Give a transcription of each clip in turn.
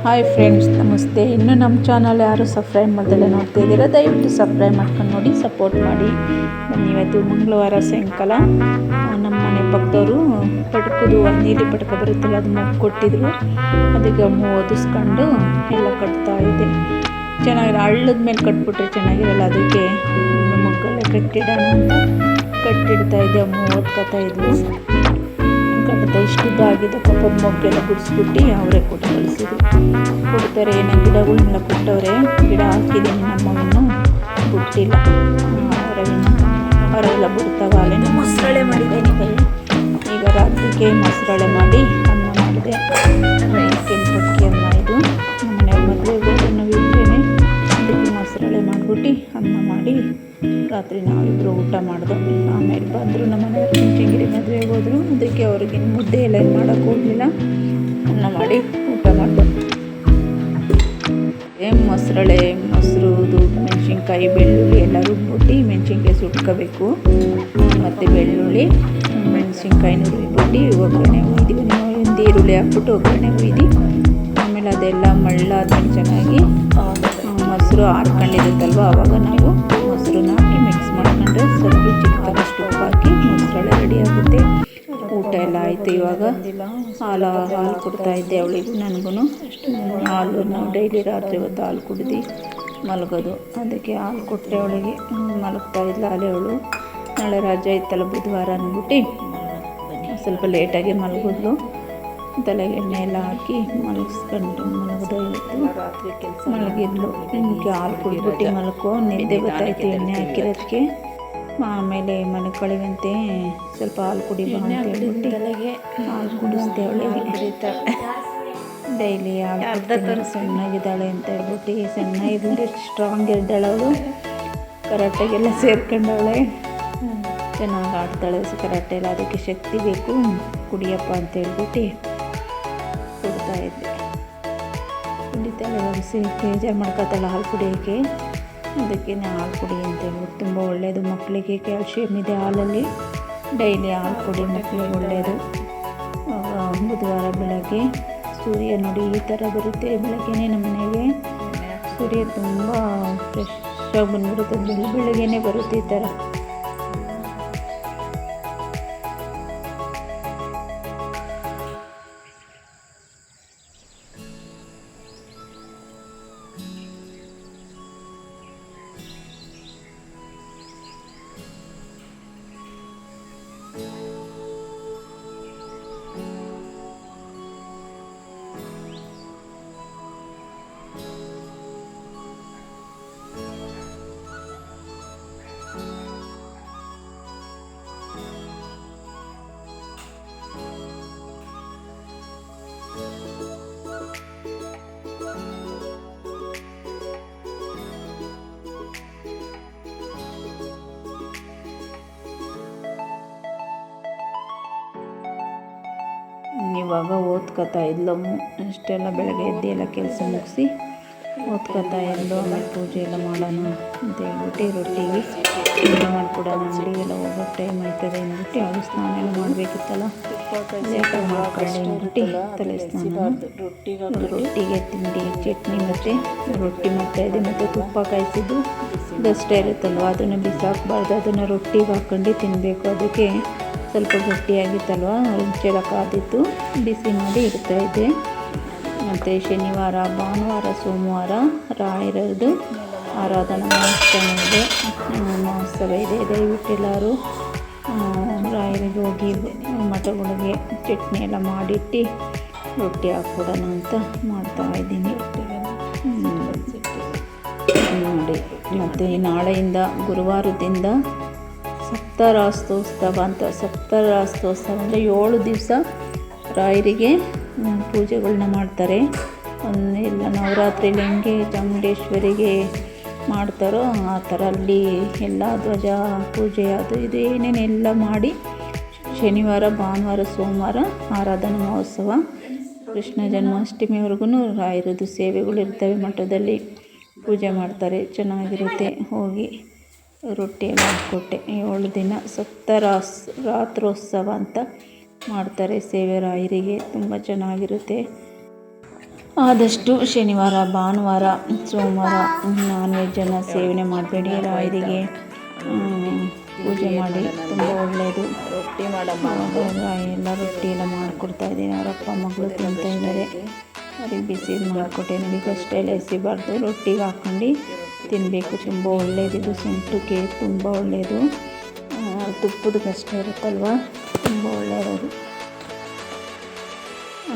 Hi friends, ನಮಸ್ತೆ. ಇನ್ನೂ ನಮ್ಮ ಚಾನಲ್ ಯಾರು ಸಬ್ಸ್ಕ್ರೈಬ್ ಮಾಡ್ದಲ್ಲೇ ನೋಡ್ತಾ ಇದ್ದೀರಾ, ದಯವಿಟ್ಟು ಸಬ್ಸ್ಕ್ರೈಬ್ ಮಾಡ್ಕೊಂಡು ನೋಡಿ, ಸಪೋರ್ಟ್ ಮಾಡಿ. ಇವತ್ತು ಮಂಗಳವಾರ ಸಾಯಂಕಾಲ ನಮ್ಮ ಮನೆ ಪಕ್ಕದವರು ಪಟಕದು ನೀಲಿ ಪಟಕ ಬರುತ್ತಲ್ಲ, ಅದು ಕೊಟ್ಟಿದ್ರು. ಅದಕ್ಕೆ ಓದಿಸ್ಕೊಂಡು ಎಲ್ಲ ಕಟ್ತಾ ಇದೆ. ಚೆನ್ನಾಗಿರೋ ಹಳ್ಳದ ಮೇಲೆ ಕಟ್ಬಿಟ್ರೆ ಚೆನ್ನಾಗಿರಲ್ಲ, ಅದಕ್ಕೆ ಮಗ್ಗಲ್ಲೇ ಕಟ್ಟಿಡೋಣ ಅಂತ ಕಟ್ಟಿಡ್ತಾ ಇದ್ದೆ. ಓದ್ಕೊತಾ ಇದ್ವು. ಕಟ್ತಾ ಇಷ್ಟಿದ್ದ ಆಗಿದೆ. ಪಾಪ ಮೊಗ್ಗೆಲ್ಲ ಗುಡಿಸ್ಬಿಟ್ಟು ಅವರೇ ಕೊಟ್ಟು ಕಳಿಸಿದ್ರು. ಕೊಡ್ತಾರೆ ಏನೋ ಗಿಡಗಳನ್ನೆಲ್ಲ ಕೊಟ್ಟವ್ರೆ. ಗಿಡ ಹಾಕಿದ್ದೀನಿ, ನಮ್ಮವನ್ನು ಬಿಟ್ಟಿಲ್ಲ. ಹೊರಗೆಲ್ಲ ಬಿಡ್ತಾವ. ಅಲ್ಲೇನೋ ಮೊಸರಳೆ ಮಾಡಿದ್ದೀನಿ. ಈಗ ರಾತ್ರಿಗೆ ಮೊಸರಳೆ ಮಾಡಿ ಅನ್ನ ಮಾಡಿದೆ. ಕೆಂಪಕ್ಕಿ ಅನ್ನ ಇದು. ನಮ್ಮನೆ ಮದುವೆಗೆ ನಾವು ಇಟ್ಟೇನೆ ಅದಕ್ಕೆ ಮೊಸರಳೆ ಮಾಡಿಬಿಟ್ಟು ಅನ್ನ ಮಾಡಿ ರಾತ್ರಿ ನಾವಿಬ್ಬರು ಊಟ ಮಾಡಿದೆ. ಆಮೇಲೆ ಬಂದರು ನಮ್ಮನೆ ಚುಂಚನಗಿರಿ ಮದುವೆಗೆ ಹೋದರು. ಅದಕ್ಕೆ ಅವ್ರಿಗೆ ಮುದ್ದೆ ಎಲ್ಲ ಏನು ಮಾಡೋಕ್ಕೆ ಹೋಗಲಿಲ್ಲ. ಅನ್ನ ಮಾಡಿ ಊಟ ಮಾಡಿದೆ. ಮೊಸರಳೆ, ಮೊಸರುದು ಮೆಣಸಿನ್ಕಾಯಿ, ಬೆಳ್ಳುಳ್ಳಿ ಎಲ್ಲ ರುಬ್ಬಿಟ್ಟು ಮೆಣಸಿನ್ಕಾಯಿ ಸುಟ್ಕೋಬೇಕು. ಮತ್ತು ಬೆಳ್ಳುಳ್ಳಿ ಮೆಣಸಿನ್ಕಾಯಿನ ರುಬ್ಬಿಟ್ಟು ಒಗ್ಗರಣೆ ಹುಯ್ದು, ಒಂದು ಈರುಳ್ಳಿ ಹಾಕ್ಬಿಟ್ಟು ಒಗ್ಗರಣೆ ಹುಯ್ದು ಆಮೇಲೆ ಅದೆಲ್ಲ ಮಳ್ಳಾದ್ಮೇಲೆ ಚೆನ್ನಾಗಿ ಮೊಸರು ಹಾರ್ಕೊಂಡಿರುತ್ತಲ್ವ, ಆವಾಗ ನಾವು ಮೊಸರನ್ನ ಹಾಕಿ ಮಿಕ್ಸ್ ಮಾಡ್ಕೊಂಡ್ರೆ ಸ್ವಲ್ಪ ಚಿಕ್ಕದಷ್ಟು ಉಪ್ಪು ಹಾಕಿ ಮೊಸರಳೆ ರೆಡಿ ಆಗುತ್ತೆ. ಊಟ ಎಲ್ಲ ಆಯಿತು. ಇವಾಗ ಹಾಲು ಕೊಡ್ತಾ ಇದ್ದೆ ಅವಳಿಗೂ ನನಗೂ. ಹಾಲು ನಾವು ಡೈಲಿ ರಾತ್ರಿ ಹೊತ್ತು ಹಾಲು ಕುಡ್ದು ಮಲಗೋದು. ಅದಕ್ಕೆ ಹಾಲು ಕೊಟ್ಟರೆ ಅವಳಿಗೆ ಮಲಗ್ತಾ ಇದ್ಲ ಅಲ್ಲೇ ಅವಳು. ನಾಳೆ ರಜೆ ಇತ್ತಲ್ಲ ಬುಧವಾರ ಅಂದ್ಬಿಟ್ಟು ಸ್ವಲ್ಪ ಲೇಟಾಗಿ ಮಲಗಿದ್ಲು. ತಲೆಗೆ ಎಣ್ಣೆ ಎಲ್ಲ ಹಾಕಿ ಮಲಗಿಸ್ಕೊಂಡು ಮಲಗೋದು ಇತ್ತು. ರಾತ್ರಿ ಕೆಲಸ ಮಲಗಿದ್ಲು. ನಿಮಗೆ ಹಾಲು ಕುಡಿದ್ಬಿಟ್ಟು ಮಲ್ಕೋ, ನಿದ್ದೆ ಗೊತ್ತಾಯ್ತು ಎಣ್ಣೆ ಹಾಕಿರೋದಕ್ಕೆ. ಆಮೇಲೆ ಮನೆ ಕಳಿಗಂತೆ ಸ್ವಲ್ಪ ಹಾಲು ಕುಡಿಬಾ ಅಂತ ಹೇಳ್ಬಿಟ್ಟು ತಲೆಗೆ ಹಾಲು ಕುಡಿಸ್ದೆ ಅವಳಿಗೆ. ಡೈಲಿ ಹಾಲು ಸಣ್ಣಗಿದ್ದಾಳೆ ಅಂತ ಹೇಳ್ಬಿಟ್ಟು, ಸಣ್ಣ ಇದ್ಬಿಟ್ಟು ಸ್ಟ್ರಾಂಗ್ ಇದ್ದಾಳೆ ಅವಳು. ಕರಾಟೆಗೆಲ್ಲ ಸೇರ್ಕೊಂಡವಳೆ. ಚೆನ್ನಾಗಿ ಆಡ್ತಾಳೆ ಕರಾಟೆ ಎಲ್ಲ. ಅದಕ್ಕೆ ಶಕ್ತಿ ಬೇಕು, ಕುಡಿಯಪ್ಪ ಅಂತ ಹೇಳ್ಬಿಟ್ಟು ಕೊಡ್ತಾ ಇದ್ದೆ. ಕುಡಿತಾಳೆ. ಇವಾಗ ಬೇಜಾರು ಮಾಡ್ಕೊತಾಳೆ ಹಾಲು ಕುಡಿಯೋಕ್ಕೆ. ಅದಕ್ಕೆ ಹಾಲು ಕುಡಿ ಅಂತ ಹೇಳ್ಬಿಟ್ಟು, ತುಂಬ ಒಳ್ಳೆಯದು ಮಕ್ಕಳಿಗೆ, ಕ್ಯಾಲ್ಶಿಯಮ್ ಇದೆ ಹಾಲಲ್ಲಿ. ಡೈಲಿ ಹಾಲು ಕುಡಿ, ಮಕ್ಕಳಿಗೆ ಒಳ್ಳೆಯದು. ಬುಧವಾರ ಬೆಳಗ್ಗೆ ಸೂರ್ಯ ನೋಡಿ ಈ ಥರ ಬರುತ್ತೆ. ಬೆಳಗ್ಗೆನೇ ನಮ್ಮ ಮನೆಗೆ ಸೂರ್ಯ ತುಂಬ ಫ್ರೆಶ್ ಆಗಿ ಬಂದುಬಿಡುತ್ತೆ. ಬೆಳಗ್ಗೆನೇ ಬರುತ್ತೆ ಈ ಥರ. ಇವಾಗ ಓದ್ಕೊತಾ ಇದ್ಲು. ಅಷ್ಟೆಲ್ಲ ಬೆಳಗ್ಗೆ ಎದ್ದು ಎಲ್ಲ ಕೆಲಸ ಮುಗಿಸಿ ಓದ್ಕೊತಾ ಇದ್ಲು. ಆಮೇಲೆ ಪೂಜೆ ಎಲ್ಲ ಮಾಡೋಣ ಅಂತ ಹೇಳ್ಬಿಟ್ಟು ರೊಟ್ಟಿಗೆ ತಿಂಡಿ ಮಾಡಿಕೊಡೋಣ, ಅಂಗಡಿಗೆಲ್ಲ ಹೋಗೋಕ್ಕೆ ಟೈಮ್ ಆಯ್ತದೆ ಅಂದ್ಬಿಟ್ಟು ಅವಳು ಸ್ನಾನ ಎಲ್ಲ ಮಾಡಬೇಕಿತ್ತಲ್ಲ, ಲೇಟಾಗಿ ಮಾಡ್ಕೊಂಡು ಅಂದ್ಬಿಟ್ಟು ತಲೆ ಸ್ನಾನ. ರೊಟ್ಟಿಗೆ ತಿಂಡಿ ಚಟ್ನಿ ಮತ್ತು ರೊಟ್ಟಿ ಮಾಡ್ತಾಯಿದ್ದೆ. ಮತ್ತು ತುಪ್ಪ ಕಾಯಿಸಿದ್ದು ದಷ್ಟ ಇರುತ್ತಲ್ವ, ಅದನ್ನು ಬಿಸಾಕಬಾರ್ದು. ಅದನ್ನು ರೊಟ್ಟಿಗೆ ಹಾಕ್ಕೊಂಡು ತಿನ್ನಬೇಕು. ಅದಕ್ಕೆ ಸ್ವಲ್ಪ ಗಟ್ಟಿಯಾಗಿತ್ತಲ್ವ, ರುಚಿಯೆಲ್ಲ ಕಾದಿತ್ತು, ಬಿಸಿ ಮಾಡಿ ಇಡ್ತಾಯಿದ್ದೆ. ಮತ್ತು ಶನಿವಾರ, ಭಾನುವಾರ, ಸೋಮವಾರ ರಾಯರದ್ದು ಆರಾಧನಾ ಮಹೋತ್ಸವ ಇದೆ. ದಯವಿಟ್ಟು ಎಲ್ಲರೂ ರಾಯರಿಗೆ ಹೋಗಿ ಮಠಗಳಿಗೆ ಚಟ್ನಿ ಎಲ್ಲ ಮಾಡಿಟ್ಟು ರೊಟ್ಟಿ ಹಾಕ್ಕೊಡೋಣ ಅಂತ ಮಾಡ್ತಾಯಿದ್ದೀನಿ ನೋಡಿ. ಮತ್ತು ನಾಳೆಯಿಂದ ಗುರುವಾರದಿಂದ ಸಪ್ತರಾಸ್ತೋತ್ಸವ ಅಂತ. ಸಪ್ತರಾಸ್ತೋತ್ಸವ ಅಂದರೆ 7 ದಿವಸ ರಾಯರಿಗೆ ಪೂಜೆಗಳನ್ನ ಮಾಡ್ತಾರೆ. ಎಲ್ಲ ನವರಾತ್ರಿಲಿ ಹೆಂಗೆ ಚಾಮುಂಡೇಶ್ವರಿಗೆ ಮಾಡ್ತಾರೋ ಆ ಥರ ಅಲ್ಲಿ ಎಲ್ಲ ಧ್ವಜ ಪೂಜೆ ಅದು ಇದು ಏನೇನೆಲ್ಲ ಮಾಡಿ ಶನಿವಾರ, ಭಾನುವಾರ, ಸೋಮವಾರ ಆರಾಧನಾ ಮಹೋತ್ಸವ. ಕೃಷ್ಣ ಜನ್ಮಾಷ್ಟಮಿವರೆಗೂ ರಾಯರದ್ದು ಸೇವೆಗಳಿರ್ತವೆ. ಮಠದಲ್ಲಿ ಪೂಜೆ ಮಾಡ್ತಾರೆ, ಚೆನ್ನಾಗಿರುತ್ತೆ. ಹೋಗಿ ರೊಟ್ಟಿ ಎಲ್ಲ ಹಾಕ್ಕೊಟ್ಟೆ. 7 ದಿನ ರಾತ್ರೋತ್ಸವ ಅಂತ ಮಾಡ್ತಾರೆ ಸೇವೆ ರಾಯರಿಗೆ. ತುಂಬ ಚೆನ್ನಾಗಿರುತ್ತೆ. ಆದಷ್ಟು ಶನಿವಾರ, ಭಾನುವಾರ, ಸೋಮವಾರ ನಾನ್ ವೆಜ್ಜನ್ನು ಸೇವನೆ ಮಾಡಬೇಡಿ. ರಾಯರಿಗೆ ಪೂಜೆ ಮಾಡಿ, ತುಂಬ ಒಳ್ಳೆಯದು. ರೊಟ್ಟಿ ಎಲ್ಲ ರೊಟ್ಟಿ ಎಲ್ಲ ಮಾಡಿಕೊಡ್ತಾಯಿದ್ದೀನಿ. ಅವರ ಅಪ್ಪ ಮಗಳು ತಿಂತಾಯಿದ್ದಾರೆ. ಅವ್ರಿಗೆ ಬಿಸಿ ಮಾಡಿಕೊಟ್ಟೆ. ನೋಡಿ ಕಷ್ಟ ಎಲ್ಲ ಎಸಿಬಾರ್ದು, ರೊಟ್ಟಿಗೆ ಹಾಕ್ಕೊಂಡು ತಿನ್ನಬೇಕು. ತುಂಬ ಒಳ್ಳೆಯದಿದು. ಸೊಂಟಕ್ಕೆ ತುಂಬ ಒಳ್ಳೆಯದು. ತುಪ್ಪದ ಕಷ್ಟ ಇರುತ್ತಲ್ವ, ತುಂಬ ಒಳ್ಳೆಯದು.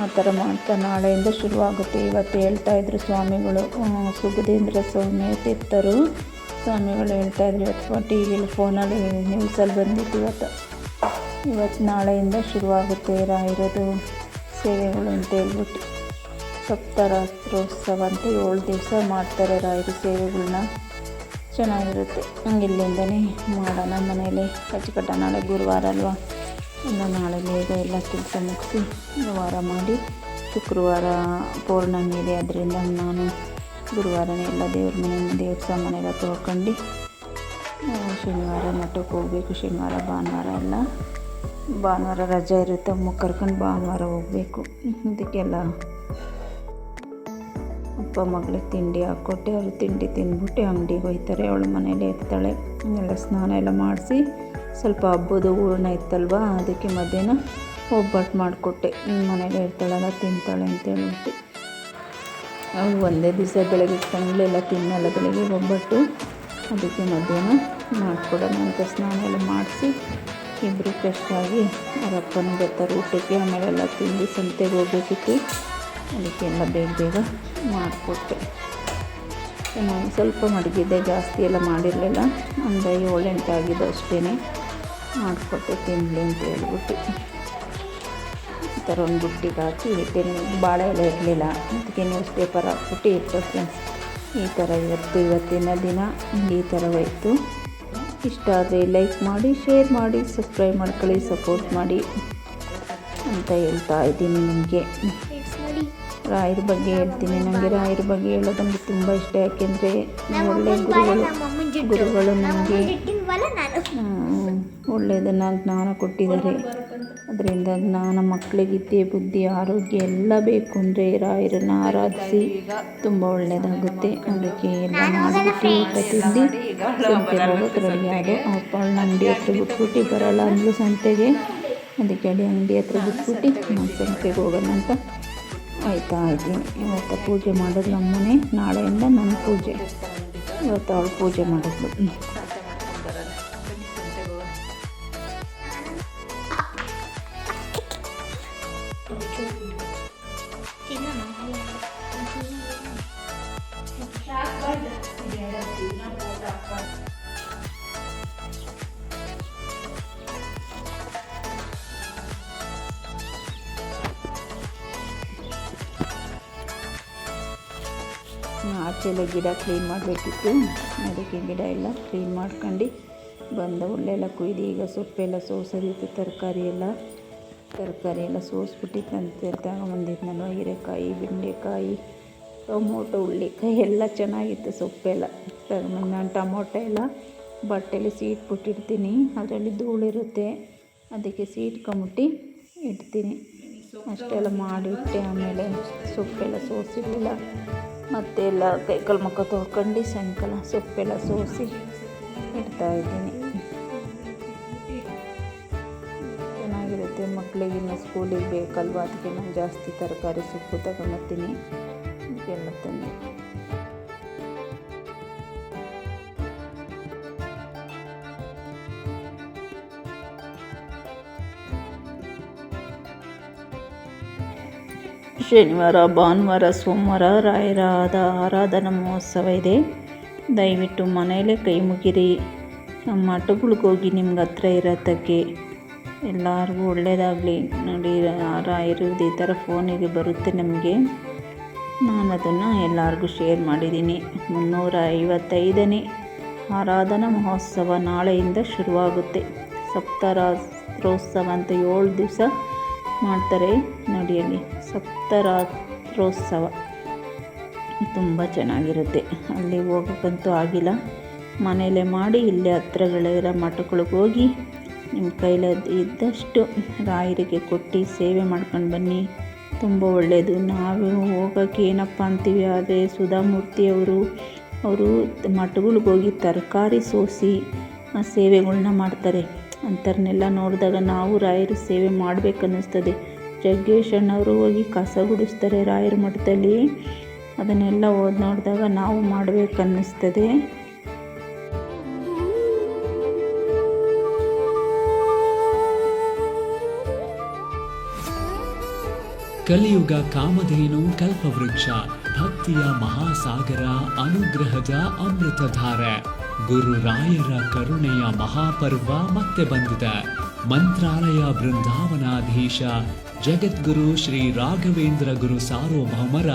ಆ ಥರ ಮಾಡ್ತಾ ನಾಳೆಯಿಂದ ಶುರುವಾಗುತ್ತೆ. ಇವತ್ತು ಹೇಳ್ತಾಯಿದ್ರು ಸ್ವಾಮಿಗಳು, ಸುಬುಧೇಂದ್ರ ಸ್ವಾಮಿ ತೀರ್ಥರು ಸ್ವಾಮಿಗಳು ಹೇಳ್ತಾಯಿದ್ರು. ಇವತ್ತು ಟಿ ವಿಲಿ ಫೋನಲ್ಲಿ ನ್ಯೂಸಲ್ಲಿ ಬಂದಿತ್ತು. ಇವತ್ತು ನಾಳೆಯಿಂದ ಶುರುವಾಗುತ್ತೆ ರಾಯರದು ಸೇವೆಗಳು ಅಂತ ಹೇಳ್ಬಿಟ್ಟು. ಸಪ್ತರಾತ್ರೋತ್ಸವ ಅಂತ 7 ದಿವಸ ಮಾಡ್ತಾರೆ ರಾಯರು ಸೇವೆಗಳನ್ನ. ಚೆನ್ನಾಗಿರುತ್ತೆ. ಇಲ್ಲಿಂದನೇ ಮಾಡೋಣ ಮನೇಲಿ ಕಚ್ಚಕಟ್ಟ. ನಾಳೆ ಗುರುವಾರ ಅಲ್ವಾ, ಇನ್ನು ನಾಳೆ ಬೇಗ ಎಲ್ಲ ಕೆಲಸ ಮುಗಿಸಿ ವಾರ ಮಾಡಿ, ಶುಕ್ರವಾರ ಪೌರ್ಣಮಿ ಇದೆ. ಅದರಿಂದ ನಾನು ಗುರುವಾರನೇ ಎಲ್ಲ ದೇವ್ರ ಮನೆ ದೇವ್ರ ಸಾಮಾನೆಲ್ಲ ತೊಳ್ಕೊಂಡು ಶನಿವಾರ ಮಠಕ್ಕೆ ಹೋಗಬೇಕು. ಶನಿವಾರ ಭಾನುವಾರ ಎಲ್ಲ, ಭಾನುವಾರ ರಜೆ ಇರುತ್ತೆ, ಅಮ್ಮ ಕರ್ಕೊಂಡು ಭಾನುವಾರ ಹೋಗಬೇಕು. ಅದಕ್ಕೆಲ್ಲ ಅಪ್ಪ ಮಗಳಿಗೆ ತಿಂಡಿ ಹಾಕ್ಕೊಟ್ಟೆ. ಅವರು ತಿಂಡಿ ತಿಂದ್ಬಿಟ್ಟು ಅಂಗಡಿಗೆ ಹೋಗ್ತಾರೆ. ಅವಳು ಮನೇಲೇ ಇರ್ತಾಳೆ. ಎಲ್ಲ ಸ್ನಾನ ಎಲ್ಲ ಮಾಡಿಸಿ, ಸ್ವಲ್ಪ ಹಬ್ಬದ ಹೂರ್ಣ ಇತ್ತಲ್ವ, ಅದಕ್ಕೆ ಮಧ್ಯಾಹ್ನ ಒಬ್ಬಟ್ಟು ಮಾಡಿಕೊಟ್ಟೆ. ಮನೇಲೇ ಇರ್ತಾಳಲ್ಲ, ತಿಂತಾಳೆ ಅಂತ ಹೇಳ್ಬಿಟ್ಟು. ಅವ್ಳು ಒಂದೇ ದಿವಸ ಬೆಳಗ್ಗೆ ಕಂಡ್ಲೆಲ್ಲ ತಿನ್ನಲ್ಲ ಬೆಳಗ್ಗೆ ಒಬ್ಬಟ್ಟು. ಅದಕ್ಕೆ ಮಧ್ಯಾಹ್ನ ಮಾಡಿಕೊಡೋಣ ಅಂತ ಸ್ನಾನ ಎಲ್ಲ ಮಾಡಿಸಿ ಇಬ್ಬರು ಫ್ರೆಶ್ಶಾಗಿ ಅವರಪ್ಪನೂ ಬರ್ತಾರೆ ಊಟಕ್ಕೆ. ಆಮೇಲೆಲ್ಲ ತಿಂದು ಸಂತೆಗೆ ಹೋಗಬೇಕಿತ್ತು. ಅದಕ್ಕೆಲ್ಲ ಬೇಗ ಮಾಡಿಕೊಟ್ಟೆ. ನಾನು ಸ್ವಲ್ಪ ಮಡಗಿದ್ದೆ, ಜಾಸ್ತಿ ಎಲ್ಲ ಮಾಡಿರಲಿಲ್ಲ. ಒಂದು 7-8 ಆಗಿದ್ದು ಅಷ್ಟೇ ಮಾಡಿಕೊಟ್ಟೆ, ತಿನ್ನಲಿ ಅಂತ ಹೇಳ್ಬಿಟ್ಟು. ಈ ಥರ ಒಂದು ಬುಟ್ಟಿಗೆ ಹಾಕಿ ಇಟ್ಟೇನೆ. ಬಾಳೆ ಎಲ್ಲ ಇರಲಿಲ್ಲ, ಅದಕ್ಕೆ ನ್ಯೂಸ್ ಪೇಪರ್ ಹಾಕ್ಬಿಟ್ಟು ಇಟ್ಟು ಫ್ರೆಂಡ್ಸ್. ಈ ಥರ ಇವತ್ತಿನ ದಿನ ಈ ಥರ ಹೋಯ್ತು. ಇಷ್ಟ ಆದರೆ ಲೈಕ್ ಮಾಡಿ, ಶೇರ್ ಮಾಡಿ, ಸಬ್ಸ್ಕ್ರೈಬ್ ಮಾಡ್ಕೊಳ್ಳಿ, ಸಪೋರ್ಟ್ ಮಾಡಿ ಅಂತ ಹೇಳ್ತಾ ಇದ್ದೀನಿ. ನಿಮಗೆ ರಾಯರ ಬಗ್ಗೆ ಹೇಳ್ತೀನಿ. ನನಗೆ ರಾಯರ ಬಗ್ಗೆ ಹೇಳೋದಂದ್ರೆ ತುಂಬ ಇಷ್ಟ. ಯಾಕೆಂದರೆ ಒಳ್ಳೆಯ ಗುರುಗಳು ನಮಗೆ ಒಳ್ಳೆಯದನ್ನು ಜ್ಞಾನ ಕೊಟ್ಟಿದ್ದಾರೆ. ಅದರಿಂದ ಜ್ಞಾನ ಮಕ್ಕಳಿಗಿದ್ದೆ ಬುದ್ಧಿ ಆರೋಗ್ಯ ಎಲ್ಲ ಬೇಕು ಅಂದರೆ ರಾಯರನ್ನು ಆರಾಧಿಸಿ ತುಂಬ ಒಳ್ಳೆಯದಾಗುತ್ತೆ. ಅದಕ್ಕೆ ಎಲ್ಲ ಮಾಡಿಬಿಟ್ಟು ಊಟ ತಿಂದು ಸಂತೆಗೆ ಹೋಗೋಕ್ಕೆ ರೆಡಿ ಆದೆ. ಅವಳು ಅಂಗಡಿ ಹತ್ರ ಬಿಟ್ಬಿಟ್ಟು ಬರೋಲ್ಲ ಅಂದ್ಲು ಸಂತೆಗೆ. ಅದಕ್ಕೆ ಅಂಗಡಿ ಹತ್ರ ಬಿಟ್ಬಿಟ್ಟು ನಾನು ಸಂತೆಗೆ ಹೋಗೋಣ ಅಂತ ಆಯ್ತಾ ಇದ್ದೀನಿ. ಇವತ್ತು ಪೂಜೆ ಮಾಡಿದ್ಲು ಅಮ್ಮನೇ. ನಾಳೆಯಿಂದ ನನ್ನ ಪೂಜೆ. ಇವತ್ತು ಅವಳು ಪೂಜೆ ಮಾಡಿದ್ಲು. ಆಚೆಲ್ಲ ಗಿಡ ಕ್ಲೀನ್ ಮಾಡಬೇಕಿತ್ತು. ಅದಕ್ಕೆ ಗಿಡ ಎಲ್ಲ ಕ್ಲೀನ್ ಮಾಡ್ಕೊಂಡು ಬಂದ ಹುಲ್ಲೆಲ್ಲ ಕುಯ್ದು ಈಗ ಸೊಪ್ಪೆಲ್ಲ ಸೋಸೋದಿತ್ತು. ತರಕಾರಿ ಎಲ್ಲ ಸೋಸ್ಬಿಟ್ಟು ತಗೊಂಬಂದಿದ್ನಲ್ವ. ಹೀರೆಕಾಯಿ, ಬೆಂಡೆಕಾಯಿ, ಟೊಮೊಟೊ, ಹುಳ್ಳಿಕಾಯಿ ಎಲ್ಲ ಚೆನ್ನಾಗಿತ್ತು. ಸೊಪ್ಪೆಲ್ಲ ತಗೊಂಬಂದು ನಾನು ಟೊಮೊಟೊ ಎಲ್ಲ ಬಟ್ಟೆಲಿ ಸೀಟ್ಬಿಟ್ಟಿರ್ತೀನಿ. ಅದರಲ್ಲಿ ಧೂಳಿರುತ್ತೆ, ಅದಕ್ಕೆ ಸೀಟ್ಕೊಂಬಿಟ್ಟು ಇಡ್ತೀನಿ. ಅಷ್ಟೆಲ್ಲ ಮಾಡಿಟ್ಟೆ. ಆಮೇಲೆ ಸೊಪ್ಪೆಲ್ಲ ಸೋಸಿರಲಿಲ್ಲ. ಮತ್ತೆ ಎಲ್ಲ ಕೈಕಾಲು ಮುಖ ತೊಳ್ಕೊಂಡು ಸಾಯಂಕಾಲ ಸೊಪ್ಪೆಲ್ಲ ಸೋಸಿ ಇಡ್ತಾಯಿದ್ದೀನಿ. ಚೆನ್ನಾಗಿರುತ್ತೆ. ಮಕ್ಕಳಿಗೆ ಇನ್ನು ಸ್ಕೂಲಿಗೆ ಬೇಕಲ್ವ, ಅದಕ್ಕೆ ನಾನು ಜಾಸ್ತಿ ತರಕಾರಿ ಸೊಪ್ಪು ತಗೊಂಬರ್ತೀನಿ. ಎಲ್ಲ ತಂದು ಶನಿವಾರ, ಭಾನುವಾರ, ಸೋಮವಾರ ರಾಯರ ಆರಾಧನಾ ಮಹೋತ್ಸವ ಇದೆ. ದಯವಿಟ್ಟು ಮನೆಯಲ್ಲೇ ಕೈ ಮುಗಿರಿ. ಮಠಗಳಿಗೆ ಹೋಗಿ ನಿಮ್ಗೆ ಹತ್ರ ಇರೋತಕ್ಕೆ ಎಲ್ಲರಿಗೂ ಒಳ್ಳೆಯದಾಗಲಿ. ನೋಡಿ, ರಾಯರದ್ದು ಈ ಥರ ಫೋನಿಗೆ ಬರುತ್ತೆ ನಮಗೆ. ನಾನು ಅದನ್ನು ಎಲ್ಲರಿಗೂ ಶೇರ್ ಮಾಡಿದ್ದೀನಿ. 355ನೇ ಆರಾಧನಾ ಮಹೋತ್ಸವ ನಾಳೆಯಿಂದ ಶುರುವಾಗುತ್ತೆ. ಸಪ್ತರಾತ್ರೋತ್ಸವ ಅಂತ 7 ದಿವಸ ಮಾಡ್ತಾರೆ. ನೋಡಿ ಅಲ್ಲಿ ಸಪ್ತರಾತ್ರೋತ್ಸವ ತುಂಬ ಚೆನ್ನಾಗಿರುತ್ತೆ. ಅಲ್ಲಿ ಹೋಗೋಕ್ಕಂತೂ ಆಗಿಲ್ಲ, ಮನೆಯಲ್ಲೇ ಮಾಡಿ ಇಲ್ಲೇ ಹತ್ರಗಳಿರೋ ಮಠಗಳಿಗೆ ಹೋಗಿ ನಿಮ್ಮ ಕೈಲಿ ಇದ್ದಷ್ಟು ರಾಯರಿಗೆ ಕೊಟ್ಟು ಸೇವೆ ಮಾಡ್ಕೊಂಡು ಬನ್ನಿ. ತುಂಬ ಒಳ್ಳೆಯದು. ನಾವು ಹೋಗೋಕ್ಕೆ ಏನಪ್ಪ ಅಂತೀವಿ, ಆದರೆ ಸುಧಾಮೂರ್ತಿಯವರು ಮಠಗಳಿಗೆ ಹೋಗಿ ತರಕಾರಿ ಸೋಸಿ ಸೇವೆಗಳ್ನ ಮಾಡ್ತಾರೆ. ಅಂಥವ್ರನ್ನೆಲ್ಲ ನೋಡಿದಾಗ ನಾವು ರಾಯರ ಸೇವೆ ಮಾಡಬೇಕನ್ನಿಸ್ತದೆ. ಜಗ್ಗೇಶ್ ಅಣ್ಣವರು ಹೋಗಿ ಕಸ ಗುಡಿಸ್ತಾರೆ ರಾಯರ ಮಠದಲ್ಲಿ. ಅದನ್ನೆಲ್ಲ ನೋಡಿದಾಗ ನಾವು ಮಾಡಬೇಕನ್ನಿಸ್ತದೆ. ಕಲಿಯುಗ ಕಾಮಧೇನು ಕಲ್ಪವೃಕ್ಷ, ಭಕ್ತಿಯ ಮಹಾಸಾಗರ, ಅನುಗ್ರಹದ ಅಮೃತಧಾರೆ. ಗುರು ರಾಯರ ಕರುಣೆಯ ಮಹಾಪರ್ವ ಮತ್ತೆ ಬಂದಿದೆ. ಮಂತ್ರಾಲಯ ಬೃಂದಾವನಾಧೀಶ ಜಗದ್ಗುರು ಶ್ರೀ ರಾಘವೇಂದ್ರ ಗುರು ಸಾರ್ವಭೌಮರ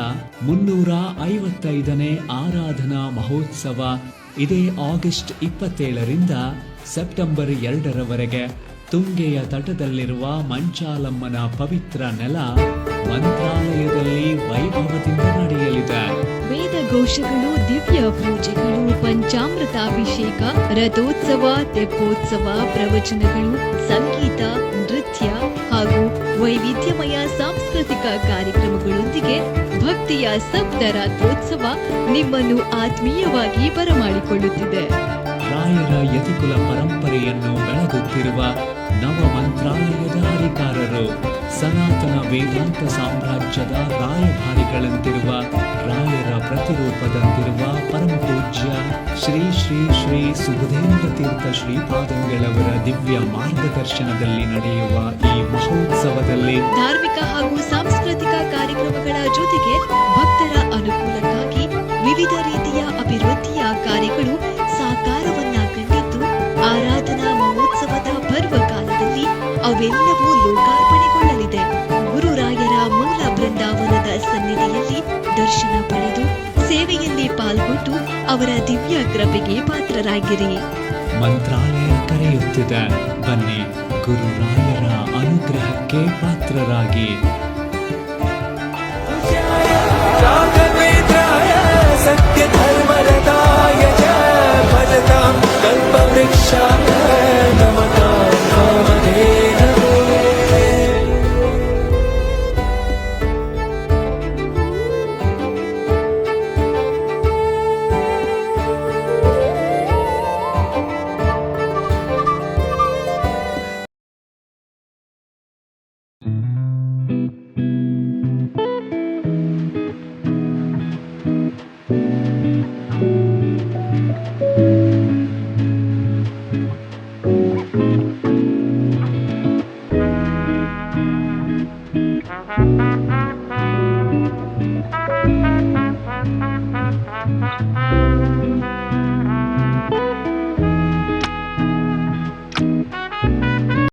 355ನೇ ಆರಾಧನಾ ಮಹೋತ್ಸವ ಇದೇ ಆಗಸ್ಟ್ 27ರಿಂದ ಸೆಪ್ಟೆಂಬರ್ 2ರವರೆಗೆ ತುಂಗೆಯ ತಟದಲ್ಲಿರುವ ಮಂಚಾಲಮ್ಮನ ಪವಿತ್ರ ನೆಲ ಮಂತ್ರಾಲಯದಲ್ಲಿ ವೈಭವದಿಂದ ನಡೆಯಲಿದೆ. ವೇದಘೋಷಗಳು, ದಿವ್ಯ ಪೂಜೆಗಳು, ಪಂಚಾಮೃತಾಭಿಷೇಕ, ರಥೋತ್ಸವ, ತೆಪ್ಪೋತ್ಸವ, ಪ್ರವಚನಗಳು, ಸಂಗೀತ, ನೃತ್ಯ ಹಾಗೂ ವೈವಿಧ್ಯಮಯ ಸಾಂಸ್ಕೃತಿಕ ಕಾರ್ಯಕ್ರಮಗಳೊಂದಿಗೆ ಭಕ್ತಿಯ ಸಪ್ತರಾತ್ರೋತ್ಸವ ನಿಮ್ಮನ್ನು ಆತ್ಮೀಯವಾಗಿ ಬರಮಾಡಿಕೊಳ್ಳುತ್ತಿದೆ. ರಾಯರ ಯತಿಕುಲ ಪರಂಪರೆಯನ್ನು ಬೆಳಗುತ್ತಿರುವ ನವ ಮಂತ್ರಾಲಯದ ಹರಿಕಾರರು, ಸನಾತನ ವೇದಾಂತ ಸಾಮ್ರಾಜ್ಯದ ರಾಯಭಾರಿಗಳಂತಿರುವ ರಾಯರ ಪ್ರತಿರೂಪದಂತಿರುವ ಪರಮಪೂಜ್ಯ ಶ್ರೀ ಶ್ರೀ ಶ್ರೀ ಸುಬುಧೇಂದ್ರ ತೀರ್ಥ ಶ್ರೀಪಾದಂಗಳವರ ದಿವ್ಯ ಮಾರ್ಗದರ್ಶನದಲ್ಲಿ ನಡೆಯುವ ಈ ಮಹೋತ್ಸವದಲ್ಲಿ ಧಾರ್ಮಿಕ ಹಾಗೂ ಸಾಂಸ್ಕೃತಿಕ ಕಾರ್ಯಕ್ರಮಗಳ ಜೊತೆಗೆ ಭಕ್ತರ ಅನುಕೂಲಕ್ಕಾಗಿ ವಿವಿಧ ರೀತಿಯ ಅಭಿವೃದ್ಧಿಯ ಕಾರ್ಯಗಳು ಸಾಕಾರವನ್ನ ಕಂಡಿದ್ದು, ಆರಾಧನಾ ಮಹೋತ್ಸವದ ಪರ್ವಕಾಲದಲ್ಲಿ ಅವೆಲ್ಲವೂ ಲೋಕಾರ್ಪಣೆಗೊಳ್ಳಲಿದೆ. ಗುರುರಾಯರ ಮೂಲ ಬೃಂದಾವನದ ಸನ್ನಿಧಿಯಲ್ಲಿ ದರ್ಶನ ಪಡೆದು ಸೇವೆಯಲ್ಲಿ ಪಾಲ್ಗೊಂಡು ಅವರ ದಿವ್ಯ ಕೃಪೆಗೆ ಪಾತ್ರರಾಗಿರಿ. ಮಂತ್ರಾಲಯ ಕರೆಯುತ್ತಿದೆ, ಬನ್ನಿ ಗುರುರಾಯರ ಅನುಗ್ರಹಕ್ಕೆ ಪಾತ್ರರಾಗಿ. ಸತ್ಯ ಧರ್ಮರತಾಯ ಭಜತಾಂ